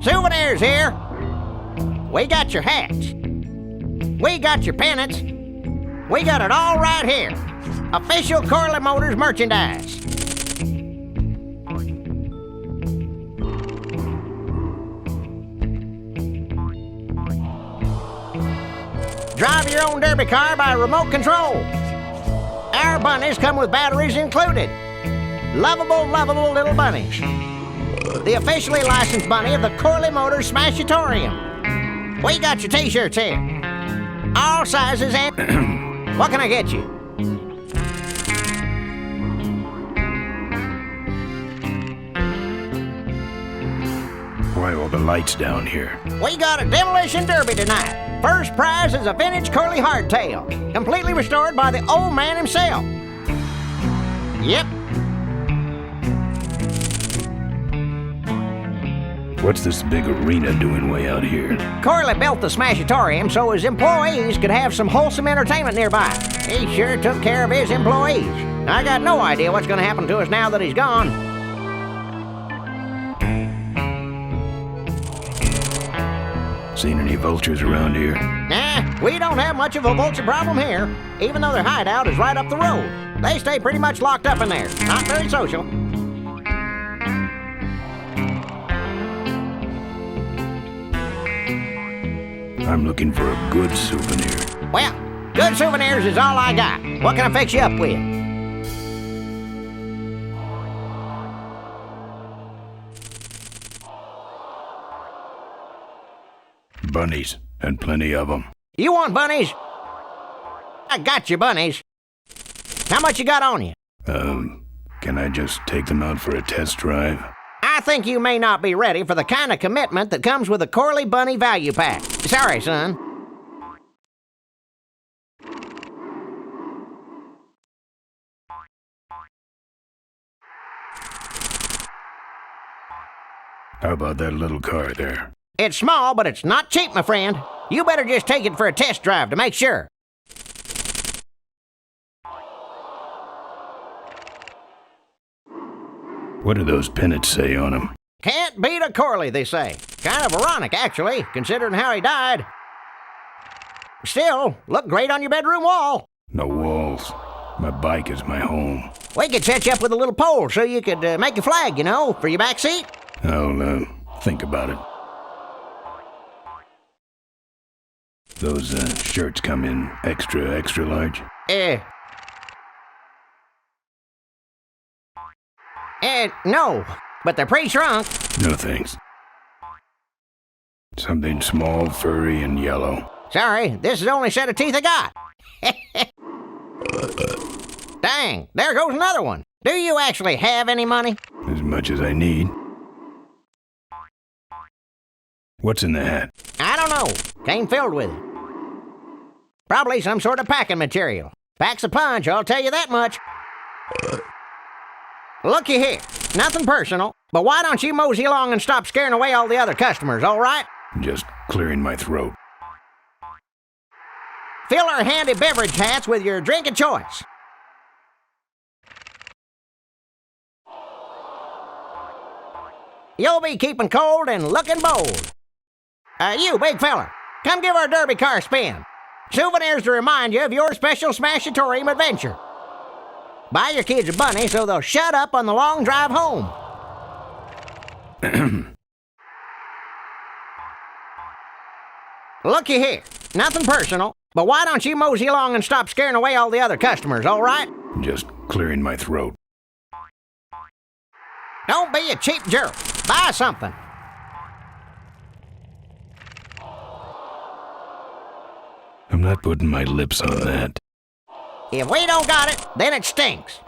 Souvenirs here. We got your hats. We got your pennants. We got it all right here. Official Corley Motors merchandise. Drive your own derby car by remote control. Our bunnies come with batteries included. Lovable, lovable little bunnies. The officially licensed bunny of the Corley Motors Smashatorium. We got your t-shirts here. All sizes and... What can I get you? Why all the lights down here? We got a demolition derby tonight. First prize is a vintage curly hardtail, completely restored by the old man himself. Yep. What's this big arena doing way out here? Corley built the Smashatorium so his employees could have some wholesome entertainment nearby. He sure took care of his employees. I got no idea what's going to happen to us now that he's gone. Seen any vultures around here? Nah, we don't have much of a vulture problem here, even though their hideout is right up the road. They stay pretty much locked up in there. Not very social. I'm looking for a good souvenir. Well, good souvenirs is all I got. What can I fix you up with? Bunnies, and plenty of them. You want bunnies? I got your bunnies. How much you got on you? Can I just take them out for a test drive? I think you may not be ready for the kind of commitment that comes with a Corley Bunny value pack. Sorry, son. How about that little car there? It's small, but it's not cheap, my friend. You better just take it for a test drive to make sure. What do those pennants say on them? Can't beat a Corley, they say. Kind of ironic, actually, considering how he died. Still, look great on your bedroom wall. No walls. My bike is my home. We could set you up with a little pole so you could make a flag, you know, for your back seat. I'll, think about it. Those, shirts come in extra large? No, but they're pretty shrunk. No thanks. Something small, furry, and yellow. Sorry, this is the only set of teeth I got. Dang, there goes another one. Do you actually have any money? As much as I need. What's in the hat? I don't know. Came filled with it. Probably some sort of packing material. Packs a punch, I'll tell you that much. Looky here, nothing personal, but why don't you mosey along and stop scaring away all the other customers, all right? Just clearing my throat. Fill our handy beverage hats with your drink of choice. You'll be keeping cold and looking bold. You, big fella, come give our derby car a spin. Souvenirs to remind you of your special Smashatorium adventure. Buy your kids a bunny so they'll shut up on the long drive home. Looky here, nothing personal, but why don't you mosey along and stop scaring away all the other customers, all right? Just clearing my throat. Don't be a cheap jerk. Buy something. I'm not putting my lips on that. If we don't got it, then it stinks.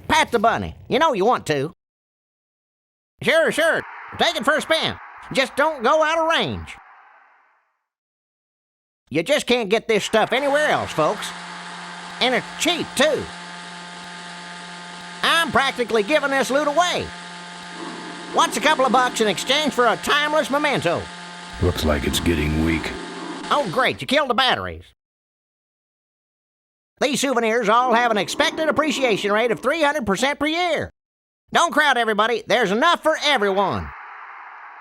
Pat the bunny. You know you want to. Sure. Take it for a spin. Just don't go out of range. You just can't get this stuff anywhere else, folks. And it's cheap, too. I'm practically giving this loot away. What's a couple of bucks in exchange for a timeless memento? Looks like it's getting weak. Oh, great, you killed the batteries. These souvenirs all have an expected appreciation rate of 300% per year. Don't crowd, everybody. There's enough for everyone.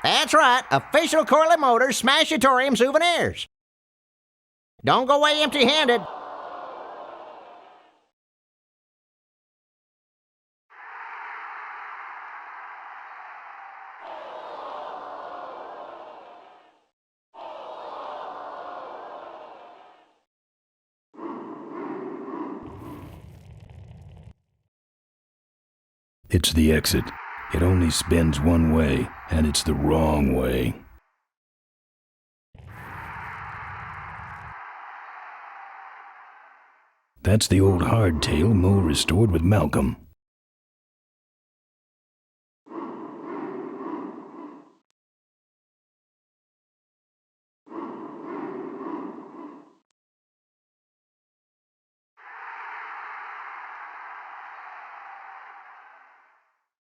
That's right, official Corley Motors Smashatorium souvenirs. Don't go away empty-handed. It's the exit. It only spins one way, and it's the wrong way. That's the old hardtail Mo restored with Malcolm.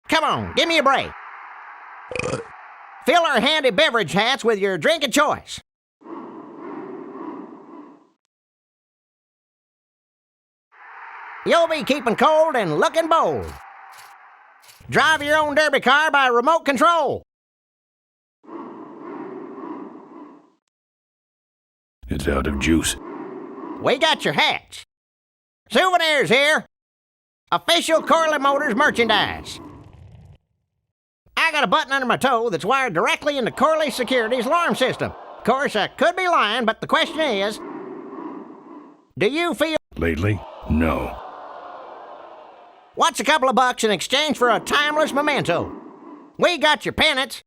Come on, give me a break. Fill our handy beverage hats with your drink of choice. You'll be keeping cold and looking bold. Drive your own derby car by remote control. It's out of juice. We got your hats. Souvenirs here. Official Corley Motors merchandise. I got a button under my toe that's wired directly into Corley Security's alarm system. Of course, I could be lying, but the question is, do you feel... Lately? No. What's a couple of bucks in exchange for a timeless memento? We got your pennants.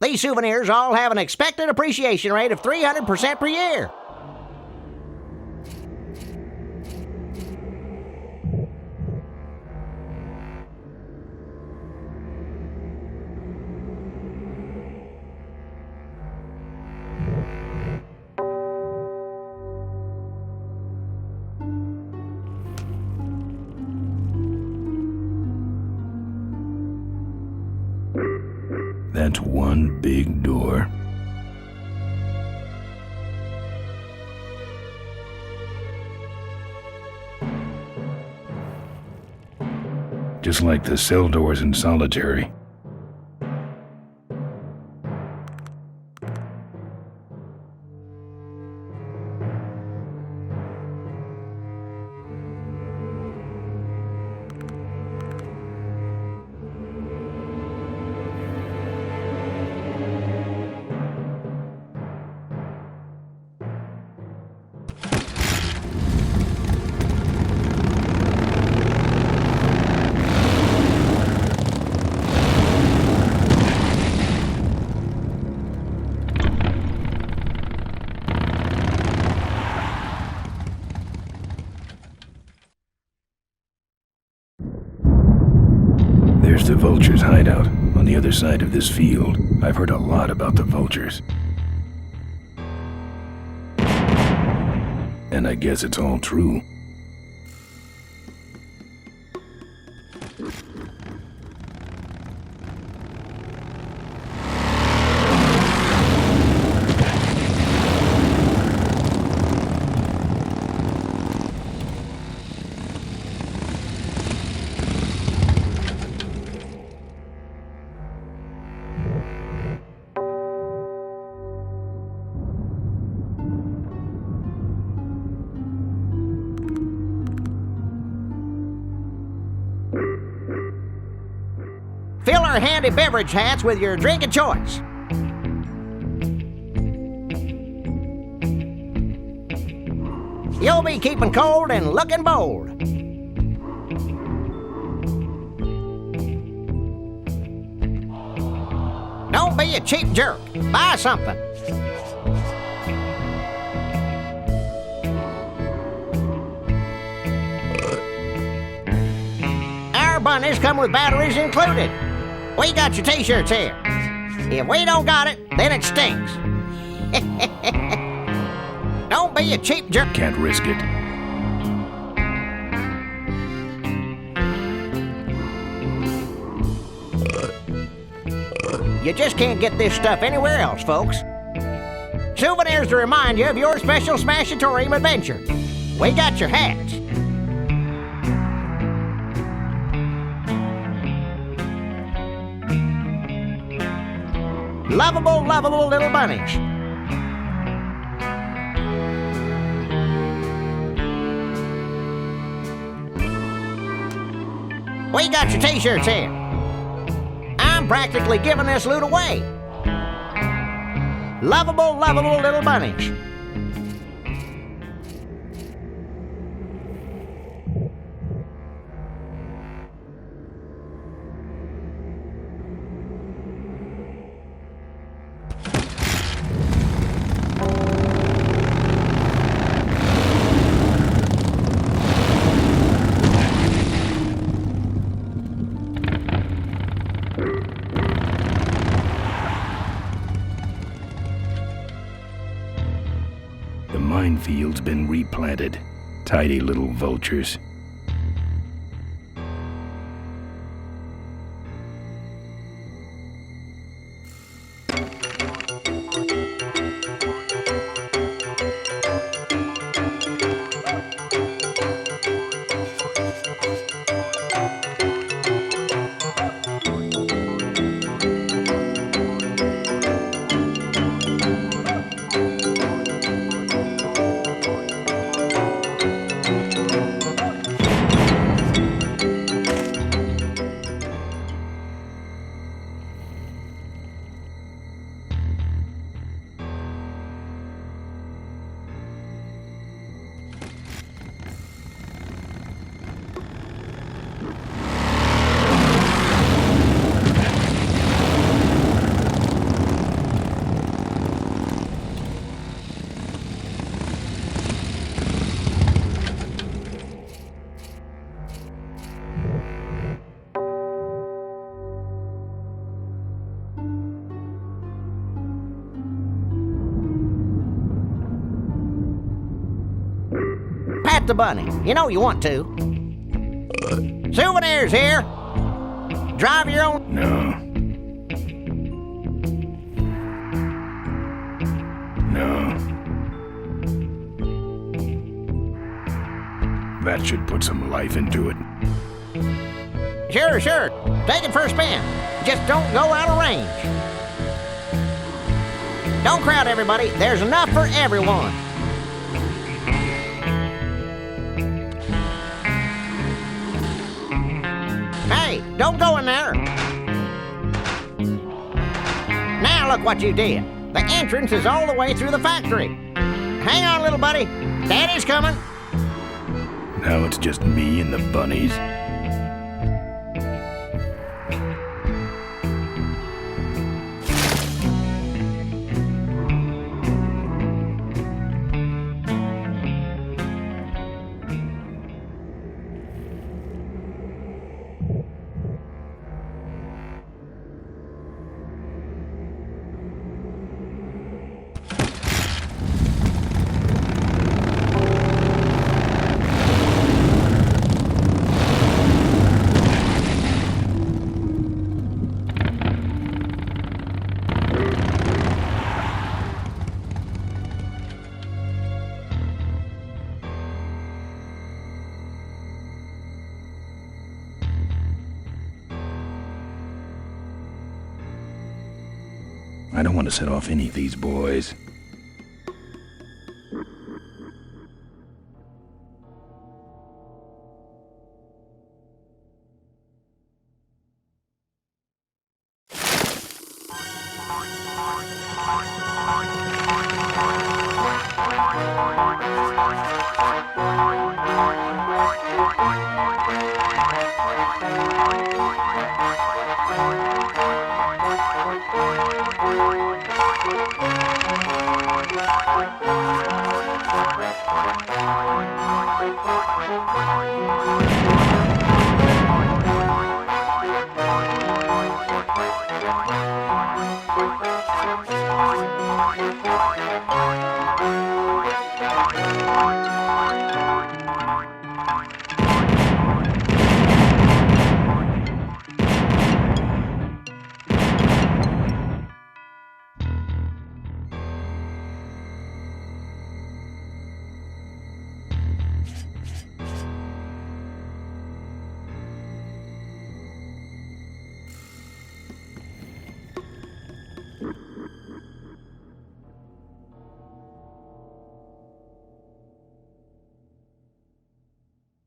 These souvenirs all have an expected appreciation rate of 300% per year. That's one big door. Just like the cell doors in Solitary. There's the Vulture's hideout on the other side of this field. I've heard a lot about the Vultures. And I guess it's all true. Fill our handy beverage hats with your drink of choice. You'll be keeping cold and looking bold. Don't be a cheap jerk. Buy something. Our bunnies come with batteries included. We got your t-shirts here. If we don't got it, then it stinks. Don't be a cheap jerk. Can't risk it. You just can't get this stuff anywhere else, folks. Souvenirs to remind you of your special Smashatorium adventure. We got your hats. Lovable, lovable little bunnies. We got your t-shirts here. I'm practically giving this loot away. Lovable, lovable little bunnies. The minefield's been replanted. Tidy little vultures. Pat the bunny. You know you want to. Souvenirs here. Drive your own. No. No. That should put some life into it. Sure, sure. Take it for a spin. Just don't go out of range. Don't crowd everybody. There's enough for everyone. Hey, don't go in there. Now look what you did. The entrance is all the way through the factory. Hang on, little buddy. Daddy's coming. Now it's just me and the bunnies. I don't want to set off any of these boys.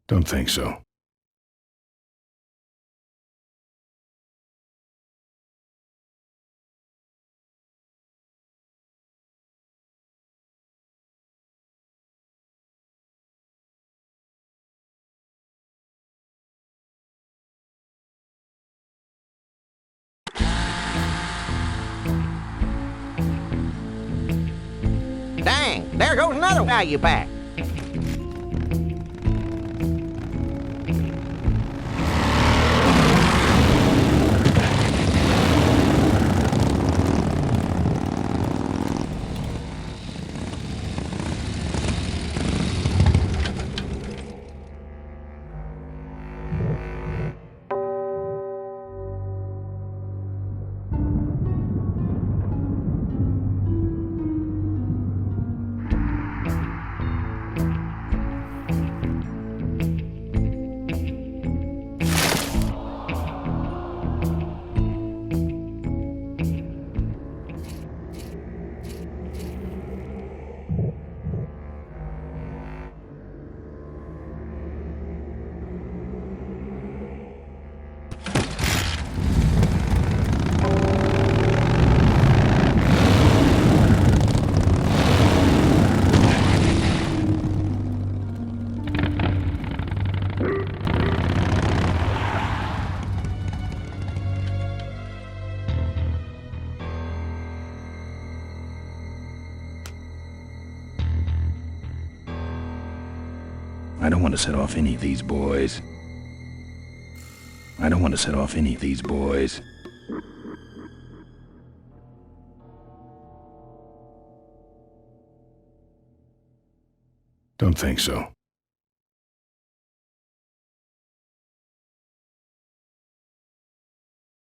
Don't think so. Dang, there goes another value pack. I don't want to set off any of these boys. I don't want to set off any of these boys. Don't think so.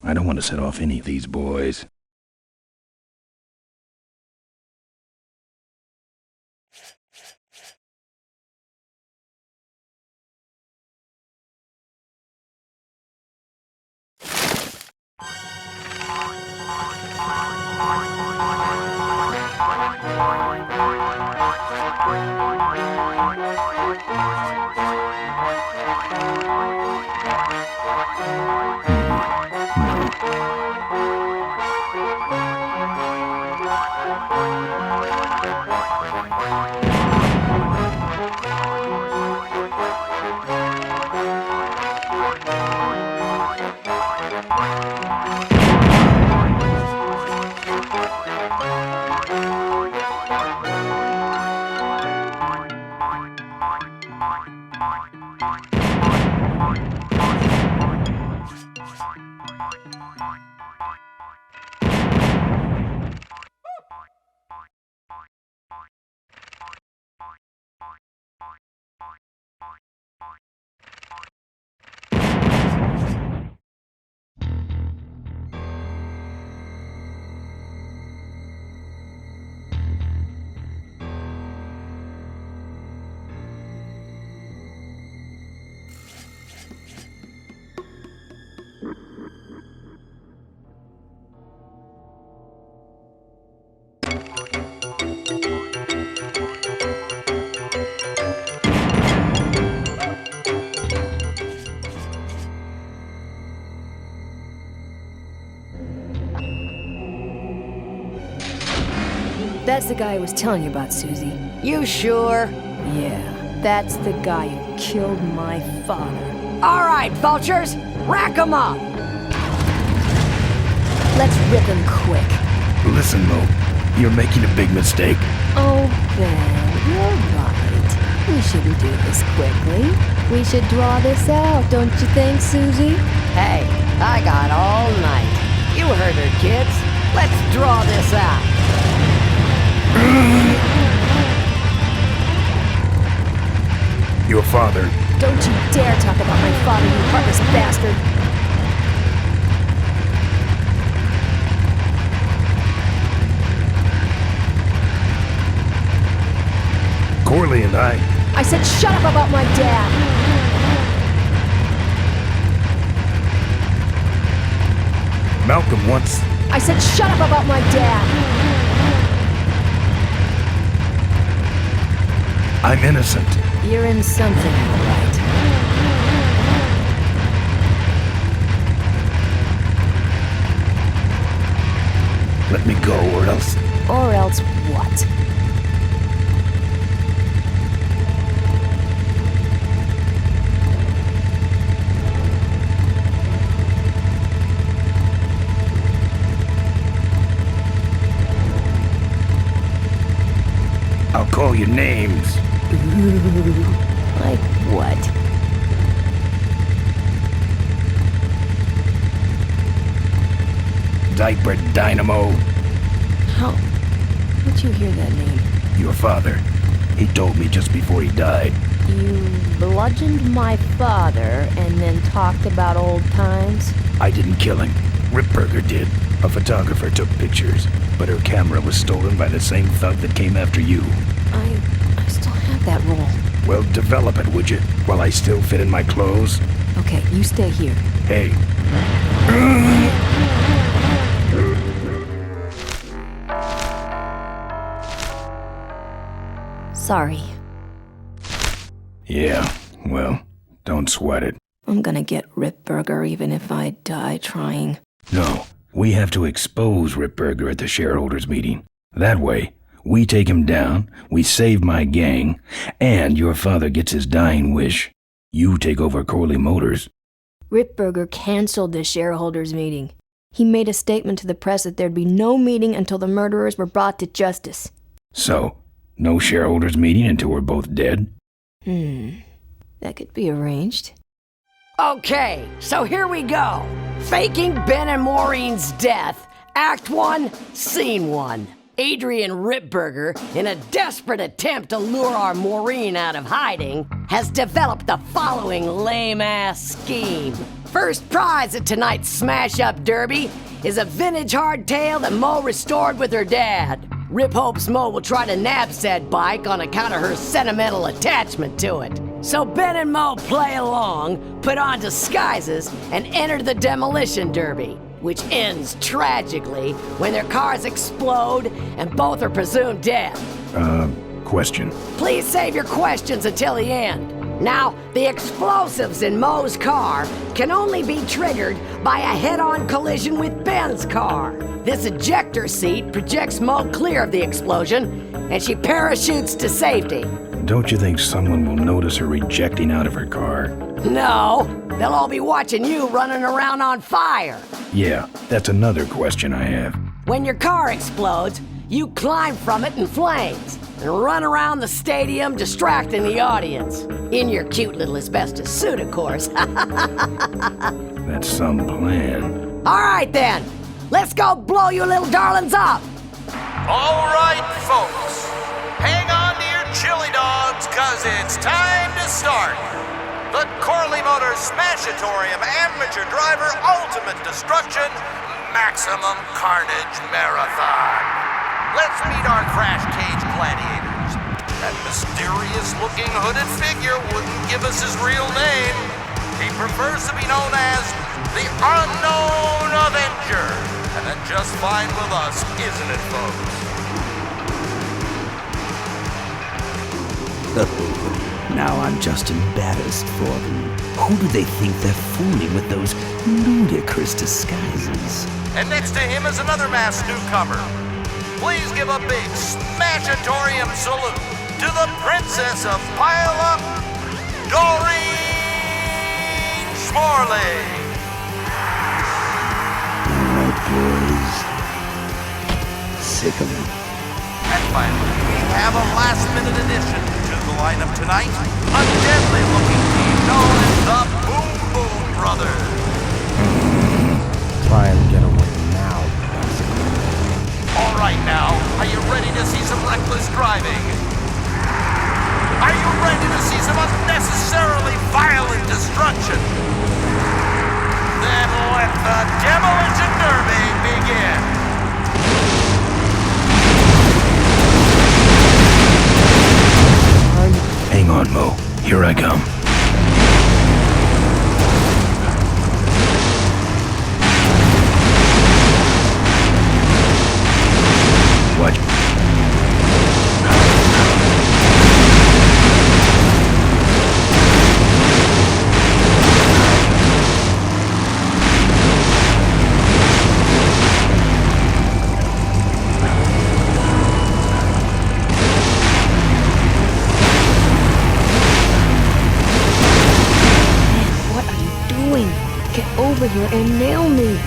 I don't want to set off any of these boys. That's the guy I was telling you about, Susie. You sure? Yeah, that's the guy who killed my father. All right, vultures, rack 'em up! Let's rip him quick. Listen, Mo, you're making a big mistake. Oh, Ben, you're right. We shouldn't do this quickly. We should draw this out, don't you think, Susie? Hey, I got all night. You heard her, kids. Let's draw this out. Your father. Don't you dare talk about my father, you heartless bastard! Corley and I said shut up about my dad! Malcolm once. I said shut up about my dad! I'm innocent. You're in something, all right. let me go, or else... Or else what? I'll call you names. Like what? Diaper Dynamo. How did you hear that name? Your father. He told me just before he died. You bludgeoned my father and then talked about old times? I didn't kill him. Ripburger did. A photographer took pictures, but her camera was stolen by the same thug that came after you. I still have that roll. Well, develop it, would you? While I still fit in my clothes? Okay, you stay here. Hey. Sorry. Yeah, well, don't sweat it. I'm gonna get Ripburger even if I die trying. No, we have to expose Ripburger at the shareholders meeting. That way, we take him down, we save my gang, and your father gets his dying wish. You take over Corley Motors. Ripburger canceled the shareholders meeting. He made a statement to the press that there'd be no meeting until the murderers were brought to justice. So, no shareholders meeting until we're both dead? That could be arranged. Okay, so here we go. Faking Ben and Maureen's death. Act 1, Scene 1. Adrian Ripburger, in a desperate attempt to lure our Maureen out of hiding, has developed the following lame-ass scheme. First prize at tonight's smash-up derby is a vintage hardtail that Mo restored with her dad. Rip hopes Mo will try to nab said bike on account of her sentimental attachment to it. So Ben and Mo play along, put on disguises, and enter the demolition derby, which ends tragically when their cars explode and both are presumed dead. Question. Please save your questions until the end. Now, the explosives in Mo's car can only be triggered by a head-on collision with Ben's car. This ejector seat projects Mo clear of the explosion, and she parachutes to safety. Don't you think someone will notice her ejecting out of her car? No, they'll all be watching you running around on fire. Yeah, that's another question I have. When your car explodes, you climb from it in flames and run around the stadium distracting the audience. In your cute little asbestos suit, of course. That's some plan. All right then, let's go blow you little darlings up. All right, folks. Hang on to your chili dogs, cause it's time to start. The Corley Motors Smashatorium Amateur Driver Ultimate Destruction Maximum Carnage Marathon. Let's meet our crash cage gladiators. That mysterious-looking hooded figure wouldn't give us his real name. He prefers to be known as the Unknown Avenger. And that's just fine with us, isn't it, folks? Now I'm just embarrassed for them. Who do they think they're fooling with those ludicrous disguises? And next to him is another masked newcomer. Please give a big Smashatorium salute to the Princess of Pile-Up, Doreen Schmorley. All right, boys. Sick of them. And finally, we have a last-minute addition to the lineup tonight. A deadly-looking team known as the Boom Boom Brothers. Try and get away now. All right now, are you ready to see some reckless driving? Are you ready to see some unnecessarily violent destruction? Then let the Demolition Derby begin. Hang on, Mo. Here I come. What? over here and nail me.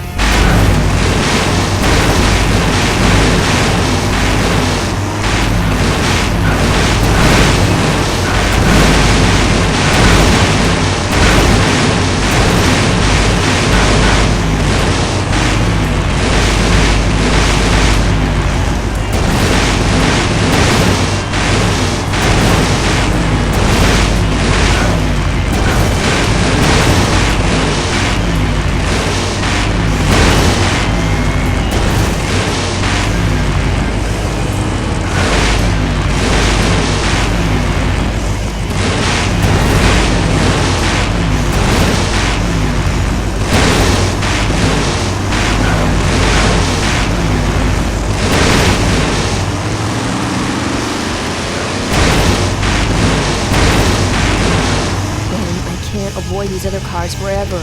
Avoid these other cars forever.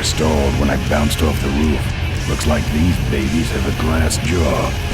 car stalled when I bounced off the roof. Looks like these babies have a glass jaw.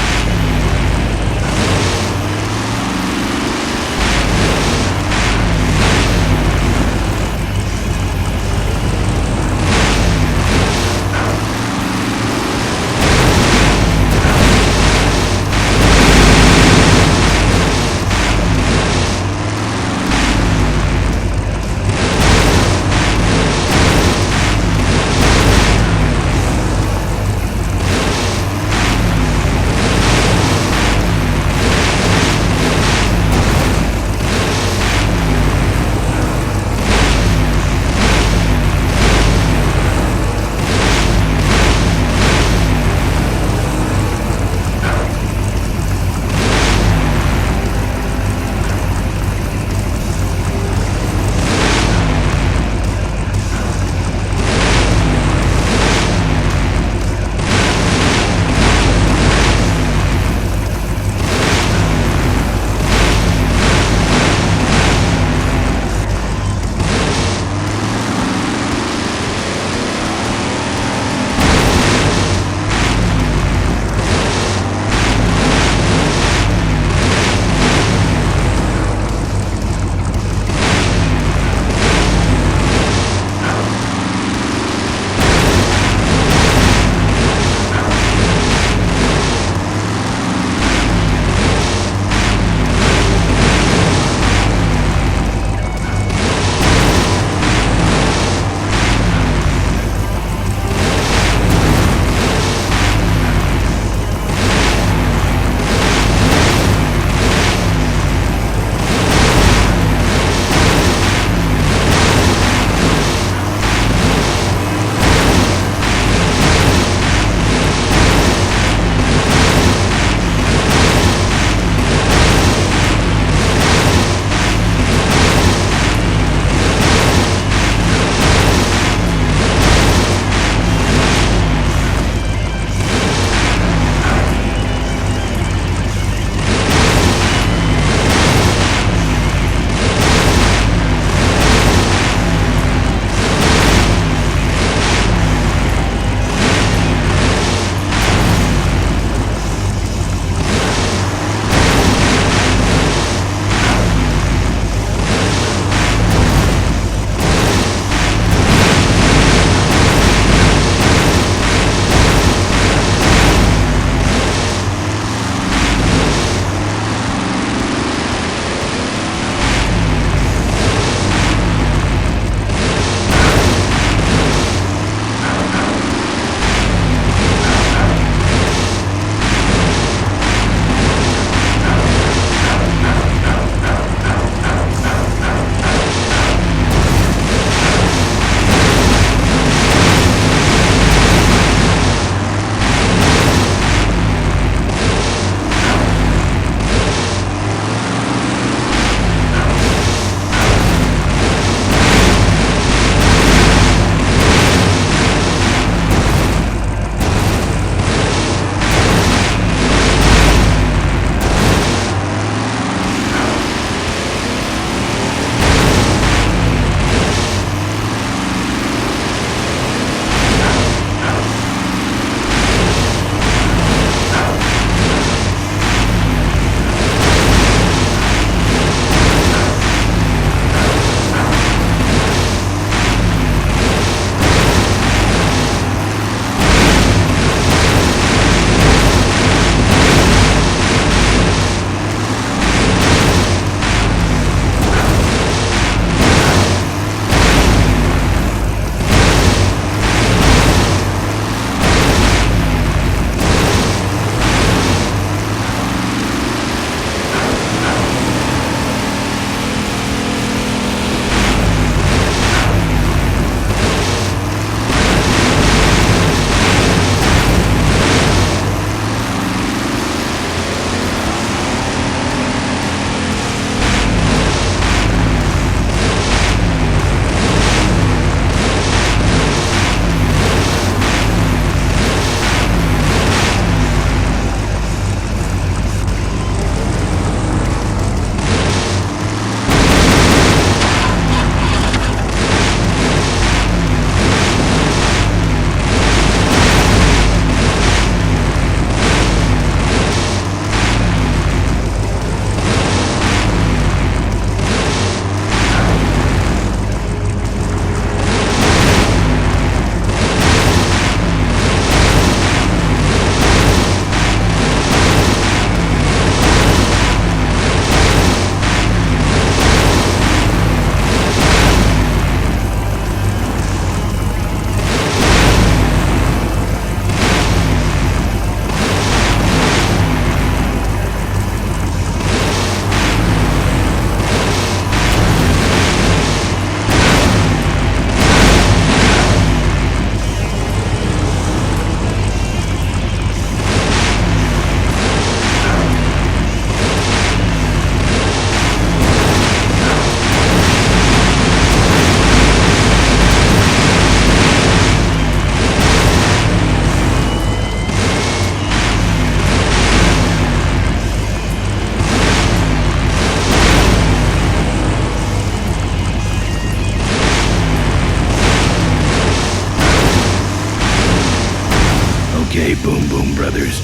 brothers.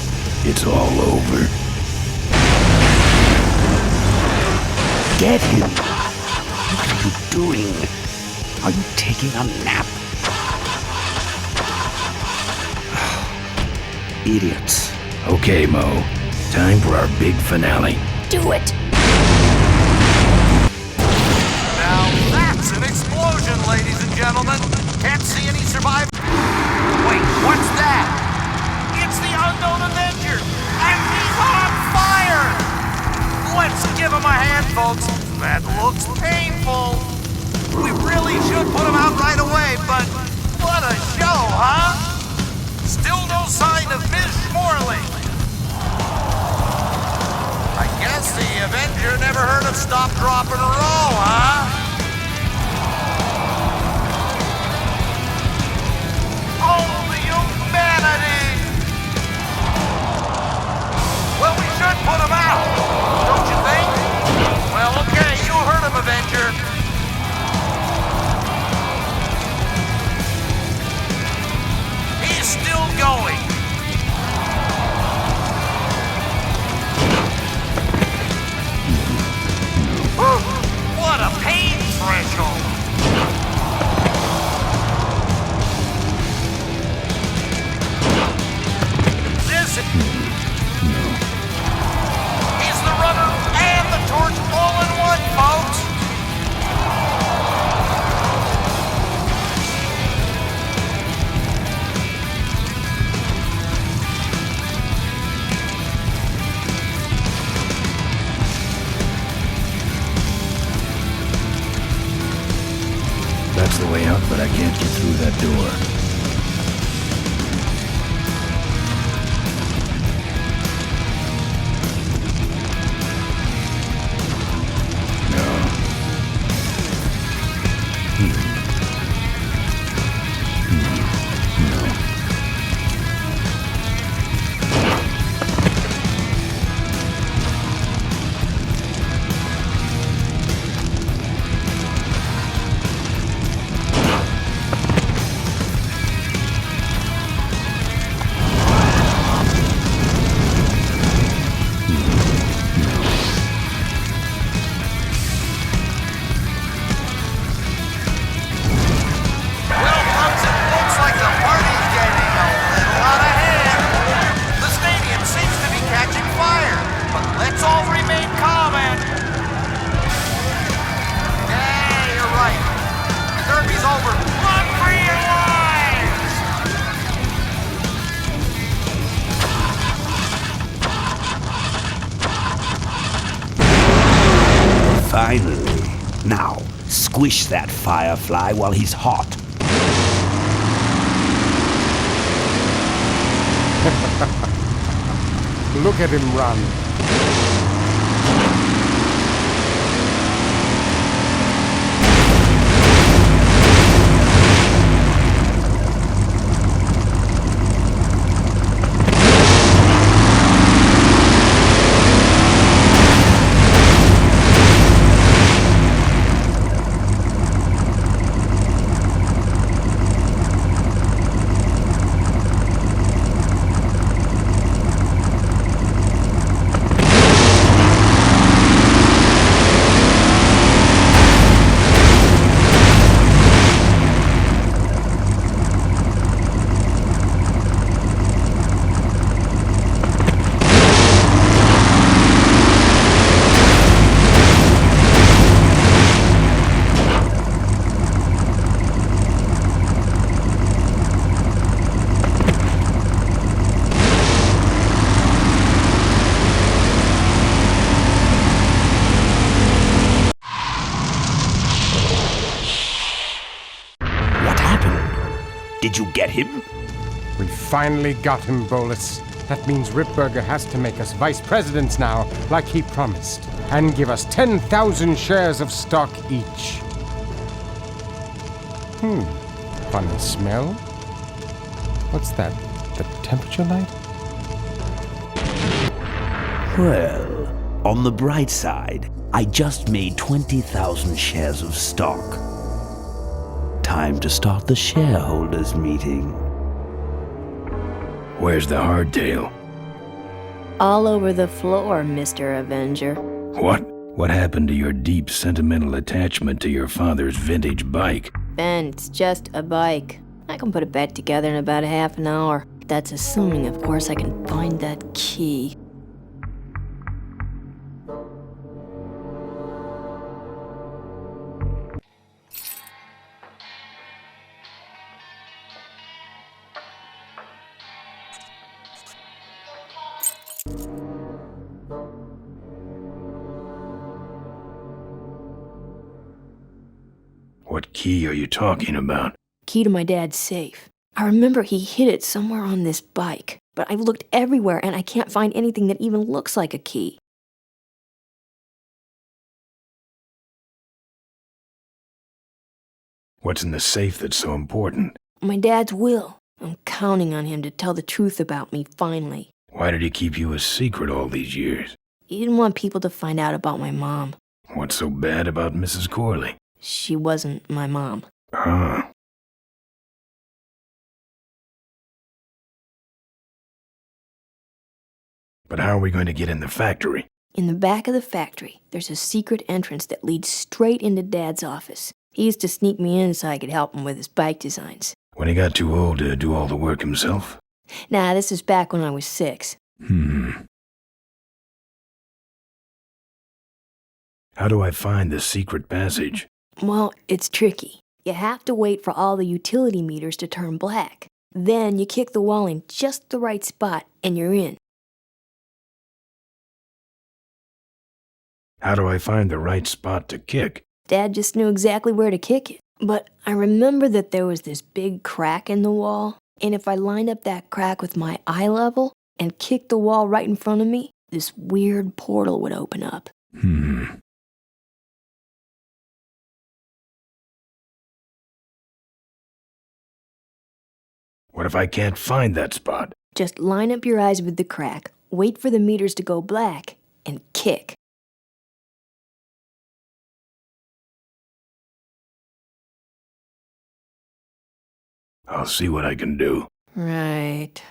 It's all over. Get him! What are you doing? Are you taking a nap? Idiots. Okay, Mo. Time for our big finale. Do it! Now that's an explosion, ladies and gentlemen. Can't see any survivors. Wait, what's that? It's the unknown Avenger, and he's on fire! Let's give him a hand, folks. That looks painful. We really should put him out right away, but what a show, huh? Still no sign of Ms. Morley. I guess the Avenger never heard of stop, drop, and roll, huh? Oh, the humanity! Well, we should put him out, don't you think? Well, okay, you heard him, Avenger. He's still going. What a pain threshold! This is... He's the runner and the torch all in one, folks! That's the way out, but I can't get through that door. Finally. Now, squish that firefly while he's hot. Look at him run. Did you get him? We finally got him, Bolus. That means Ripburger has to make us vice presidents now, like he promised, and give us 10,000 shares of stock each. Funny smell. What's that? The temperature light? Well, on the bright side, I just made 20,000 shares of stock. Time to start the shareholders meeting. Where's the hardtail? All over the floor, Mr. Avenger. What? What happened to your deep sentimental attachment to your father's vintage bike? Ben, it's just a bike. I can put it back together in about half an hour. That's assuming, of course, I can find that key. What key are you talking about? Key to my dad's safe. I remember he hid it somewhere on this bike, but I've looked everywhere and I can't find anything that even looks like a key. What's in the safe that's so important? My dad's will. I'm counting on him to tell the truth about me finally. Why did he keep you a secret all these years? He didn't want people to find out about my mom. What's so bad about Mrs. Corley? She wasn't my mom. Huh. But how are we going to get in the factory? In the back of the factory, there's a secret entrance that leads straight into Dad's office. He used to sneak me in so I could help him with his bike designs. When he got too old to do all the work himself? Nah, this is back when I was 6. How do I find the secret passage? Well, it's tricky. You have to wait for all the utility meters to turn black. Then you kick the wall in just the right spot and you're in. How do I find the right spot to kick? Dad just knew exactly where to kick it. But I remember that there was this big crack in the wall, and if I lined up that crack with my eye level and kicked the wall right in front of me, this weird portal would open up. What if I can't find that spot? Just line up your eyes with the crack, wait for the meters to go black, and kick. I'll see what I can do. Right.